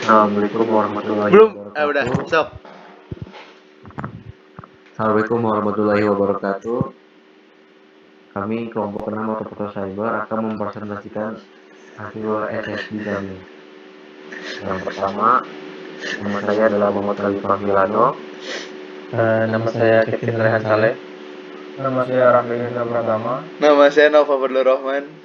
Assalamualaikum warahmatullahi Belum? Udah, wabarakatuh. stop. Assalamualaikum warahmatullahi wabarakatuh. Kami kelompok 6 Operator Cyber akan mempresentasikan hasil SSD kami. Yang pertama, nama saya adalah Muhammad Khalifah Milano. Nama saya Kevin Rehan Saleh. Nama saya Rafli Rizal Pratama. Nama saya Nova Fadlur Rahman.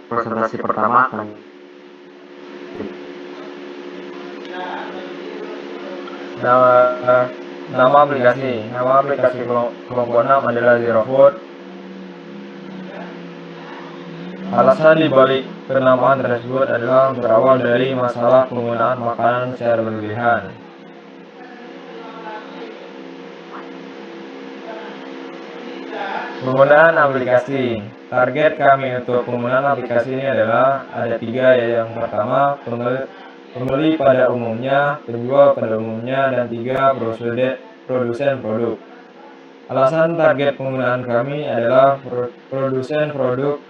Presentasi pertama akan Nama aplikasi kelompok 6 adalah Zerofood. Alasan dibalik penamaan tersebut adalah berawal dari masalah penggunaan makanan secara berlebihan. Penggunaan aplikasi. Target kami untuk penggunaan aplikasi ini adalah ada 3, yaitu yang pertama pembeli pada umumnya, penjual pada umumnya, dan 3 produsen produk. Alasan target penggunaan kami adalah produsen produk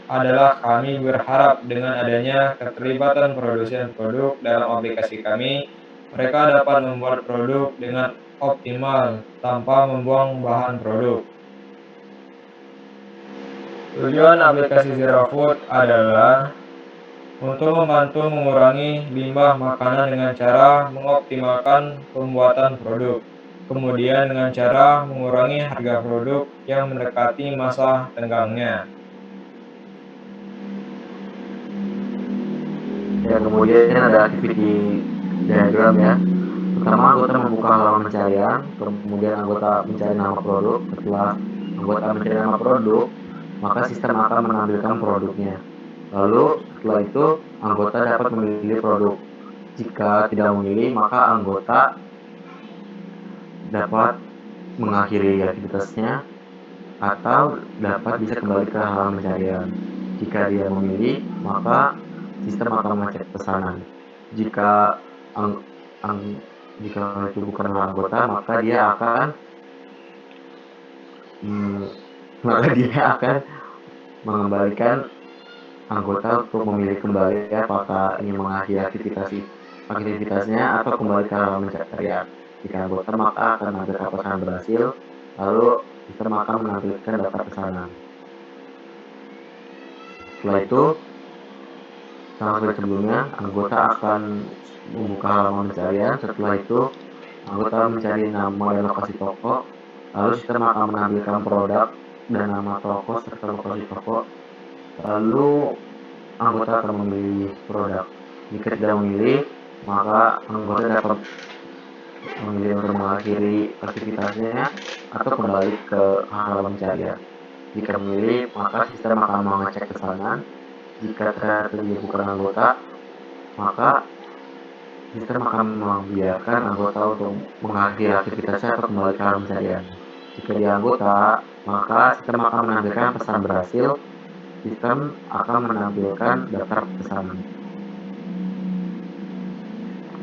adalah kami berharap dengan adanya keterlibatan produsen produk dalam aplikasi kami, mereka dapat membuat produk dengan optimal tanpa membuang bahan produk. Tujuan aplikasi Zerofood adalah untuk membantu mengurangi limbah makanan dengan cara mengoptimalkan pembuatan produk, kemudian dengan cara mengurangi harga produk yang mendekati masa tenggangnya. dan kemudian ada activity diagram ya. Pertama, anggota membuka halaman pencarian, kemudian anggota mencari nama produk. Setelah anggota mencari nama produk, maka sistem akan menampilkan produknya. Lalu setelah itu anggota dapat memilih produk. Jika tidak memilih, maka anggota dapat mengakhiri aktivitasnya atau dapat bisa kembali ke halaman pencarian. Jika dia memilih, maka sistem akan mengecek pesanan. Jika itu bukan anggota, maka dia akan mengembalikan anggota untuk memilih kembali apakah ingin mengakhiri aktivitasnya atau kembali ke halaman pencarian. Jika anggota, maka akan menampilkan pesanan berhasil, lalu sistem akan menampilkan daftar pesanan. Setelah itu, sama seperti sebelumnya, anggota akan membuka halaman pencarian. Setelah itu, anggota mencari nama dan lokasi toko, lalu sistem akan menampilkan produk dan nama toko serta lokasi toko. Lalu anggota akan memilih produk. Jika tidak memilih, maka anggota dapat memilih untuk mengakhiri aktivitasnya atau kembali ke halaman pencarian. Jika memilih, maka sistem akan mengecek pesanan. Jika ternyata dia bukan anggota, maka sistem akan membiarkan anggota untuk mengakhiri aktivitasnya atau kembali ke halaman pencarian. Jika dia anggota, maka sistem akan menampilkan pesan berhasil. Sistem akan menampilkan daftar pesanan.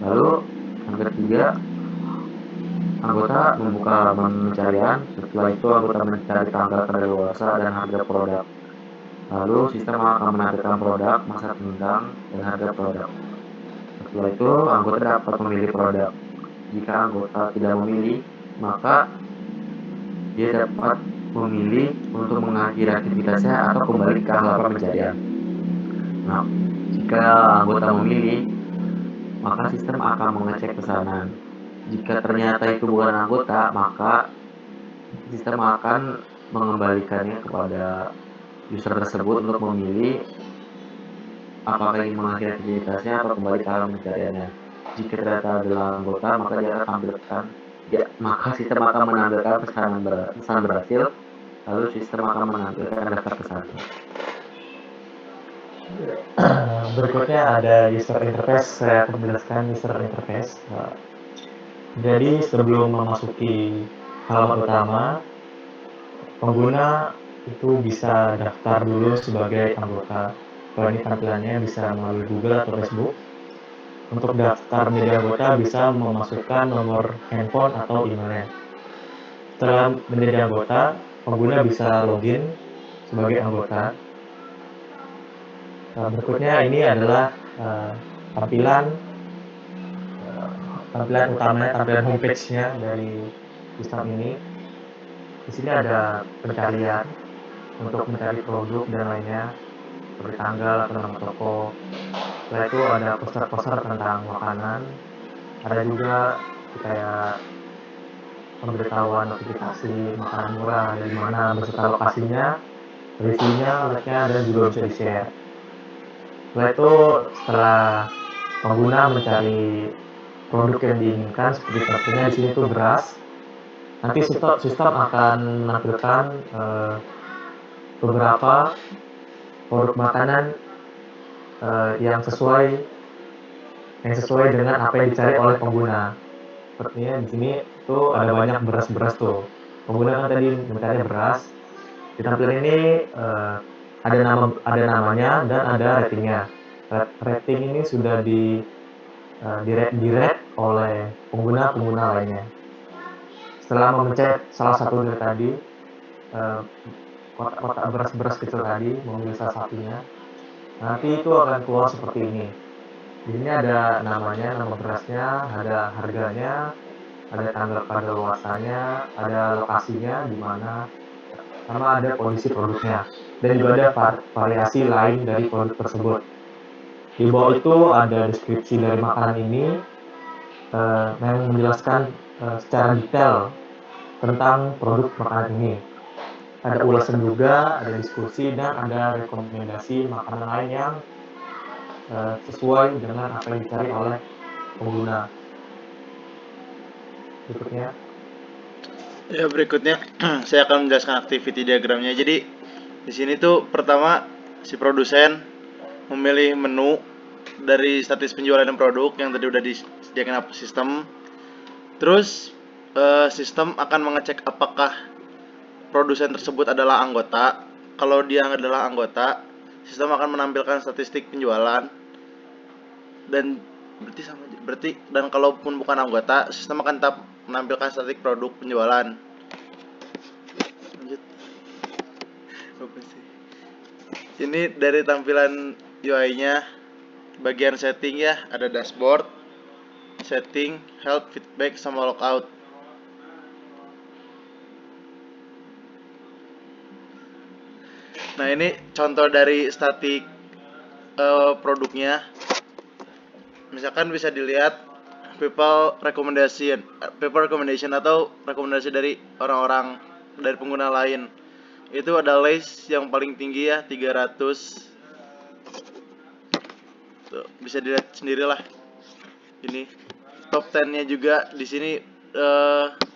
Lalu yang ketiga, anggota membuka halaman pencarian. Setelah itu anggota mencari tanggal kadaluarsa dan harga produk. Lalu sistem akan menampilkan produk, masa tenggang, dan harga produk. Setelah itu anggota dapat memilih produk. Jika anggota tidak memilih, maka dia dapat memilih untuk mengakhiri aktivitasnya atau kembali ke halaman pencarian. Nah, jika anggota memilih, maka sistem akan mengecek pesanan. Jika ternyata itu bukan anggota, maka sistem akan mengembalikannya kepada user tersebut untuk memilih apakah ingin mengakhiri aktivitasnya atau kembali ke halaman pencariannya. Jika ternyata adalah anggota, maka dia akan tampilkan maka sistem akan menampilkan pesan berhasil, lalu sistem akan menampilkan daftar pesanan. Berikutnya ada user interface. Saya akan menjelaskan user interface. Jadi sebelum memasuki halaman utama, pengguna itu bisa daftar dulu sebagai anggota. Kalau ini tampilannya bisa melalui Google atau Facebook. Untuk daftar menjadi anggota bisa memasukkan nomor handphone atau emailnya. Setelah menjadi anggota, pengguna bisa login sebagai anggota. Berikutnya ini adalah tampilan utamanya, tampilan homepage-nya dari sistem ini. Di sini ada pencarian untuk mencari produk dan lainnya, seperti tanggal atau nama toko. Setelah itu ada poster-poster tentang makanan. Ada juga kayak pemberitahuan notifikasi makanan murah dari mana beserta lokasinya, reviewnya, like-nya, dan juga bisa di-share. Setelah itu, setelah pengguna mencari produk yang diinginkan, seperti contohnya di sini tuh beras, nanti sistem akan menampilkan beberapa produk makanan yang sesuai dengan apa yang dicari oleh pengguna. Sepertinya di sini tuh ada banyak beras-beras tuh. Pengguna kan tadi mencari beras. Di tampilan ini ada namanya dan ada ratingnya. Rating ini sudah direct oleh pengguna lainnya. Setelah memencet salah satu dari tadi, kotak beras-beras kecil tadi, memilih salah satunya, nanti itu akan keluar seperti ini. Di sini ada namanya, nama berasnya, ada harganya, ada tanggal kadaluarsanya, ada lokasinya di mana, sama ada kondisi produknya, dan juga ada variasi lain dari produk tersebut. Di bawah itu ada deskripsi dari makanan ini yang menjelaskan secara detail tentang produk makanan ini. Ada ulasan juga, ada diskusi, dan ada rekomendasi makanan lain yang sesuai dengan apa yang dicari oleh pengguna. Berikutnya. Ya, berikutnya saya akan menjelaskan activity diagramnya. Jadi di sini tuh pertama si produsen memilih menu dari status penjualan dan produk yang tadi udah disediakan sistem. Terus sistem akan mengecek apakah produsen tersebut adalah anggota. Kalau dia adalah anggota, sistem akan menampilkan statistik penjualan. Dan dan kalaupun bukan anggota, sistem akan tetap menampilkan statistik produk penjualan. Lanjut. Ini dari tampilan UI-nya, bagian setting ya, ada dashboard, setting, help, feedback, sama logout. Nah, ini contoh dari statik produknya. Misalkan bisa dilihat people recommendation atau rekomendasi dari orang-orang, dari pengguna lain. Itu ada list yang paling tinggi ya, 300. Tuh, bisa dilihat sendirilah. Ini top 10-nya juga di sini,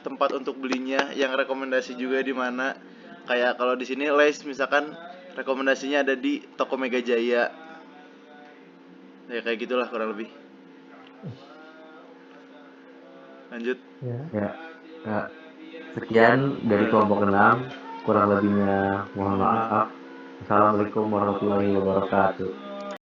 tempat untuk belinya, yang rekomendasi juga di mana. Kayak kalau di sini list misalkan rekomendasinya ada di toko Mega Jaya. Ya kayak gitulah kurang lebih. Lanjut. Ya, sekian dari kelompok 6. Kurang lebihnya mohon maaf. Assalamualaikum warahmatullahi wabarakatuh.